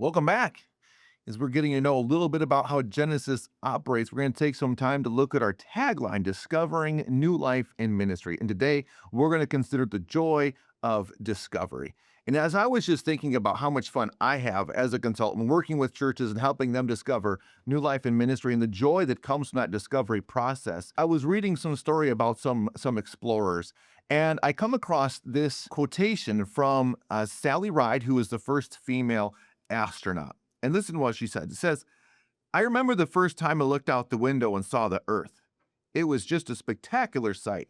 Welcome back. As we're getting to know a little bit about how Genesis operates, we're going to take some time to look at our tagline, Discovering New Life in Ministry. And today, we're going to consider the joy of discovery. And as I was just thinking about how much fun I have as a consultant working with churches and helping them discover new life in ministry and the joy that comes from that discovery process, I was reading some story about some explorers. And I come across this quotation from Sally Ride, who was the first female astronaut. And listen to what she said. It says, I remember the first time I looked out the window and saw the Earth. It was just a spectacular sight.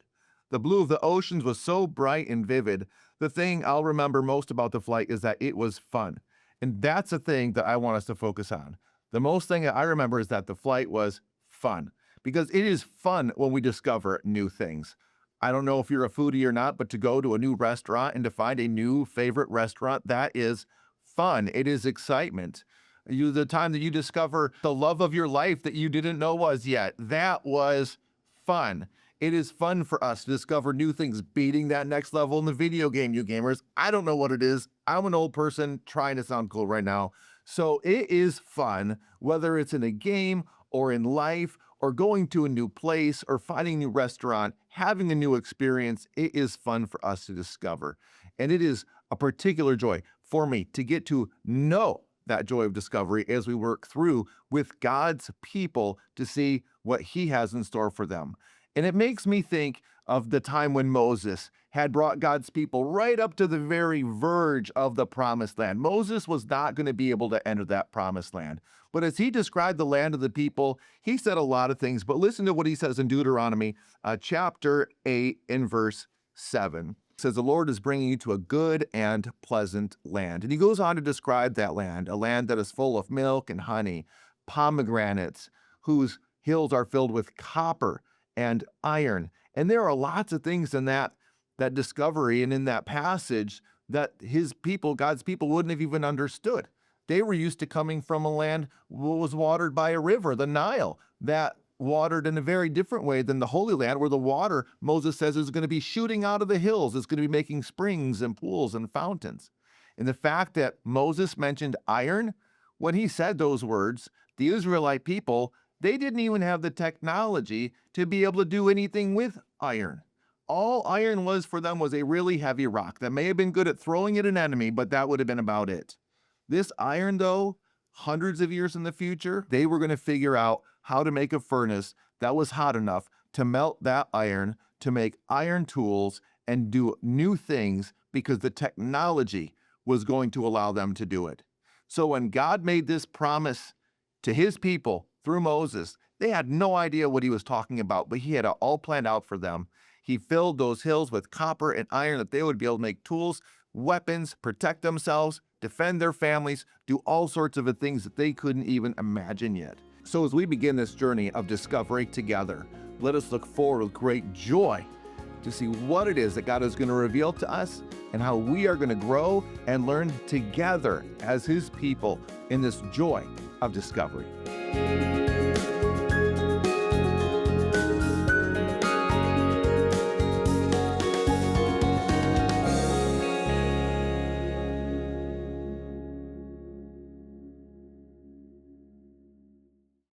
The blue of the oceans was so bright and vivid. The thing I'll remember most about the flight is that it was fun. And that's the thing that I want us to focus on. The most thing that I remember is that the flight was fun, because it is fun when we discover new things. I don't know if you're a foodie or not, but to go to a new restaurant and to find a new favorite restaurant, that is fun. It is excitement. The time that you discover the love of your life that you didn't know was yet, that was fun. It is fun for us to discover new things, beating that next level in the video game, you gamers. I don't know what it is. I'm an old person trying to sound cool right now. So it is fun, whether it's in a game or in life or going to a new place or finding a new restaurant, having a new experience. It is fun for us to discover. And it is a particular joy for me to get to know that joy of discovery as we work through with God's people to see what He has in store for them. And it makes me think of the time when Moses had brought God's people right up to the very verge of the promised land. Moses was not going to be able to enter that promised land. But as he described the land of the people, he said a lot of things. But listen to what he says in Deuteronomy chapter 8 and verse 7. It says, the Lord is bringing you to a good and pleasant land. And he goes on to describe that land, a land that is full of milk and honey, pomegranates, whose hills are filled with copper and iron. And there are lots of things in that discovery and in that passage that his people, God's people, wouldn't have even understood. They were used to coming from a land that was watered by a river, the Nile, that watered in a very different way than the Holy Land, where the water, Moses says, is going to be shooting out of the hills. It's going to be making springs and pools and fountains. And the fact that Moses mentioned iron, when he said those words, the Israelite people, they didn't even have the technology to be able to do anything with iron. All iron was for them was a really heavy rock that may have been good at throwing at an enemy, but that would have been about it. This iron, though, hundreds of years in the future, they were going to figure out how to make a furnace that was hot enough to melt that iron, to make iron tools and do new things, because the technology was going to allow them to do it. So when God made this promise to his people through Moses, they had no idea what he was talking about, but he had it all planned out for them. He filled those hills with copper and iron that they would be able to make tools, weapons, protect themselves, defend their families, do all sorts of things that they couldn't even imagine yet. So as we begin this journey of discovery together, let us look forward with great joy to see what it is that God is going to reveal to us and how we are going to grow and learn together as his people in this joy of discovery.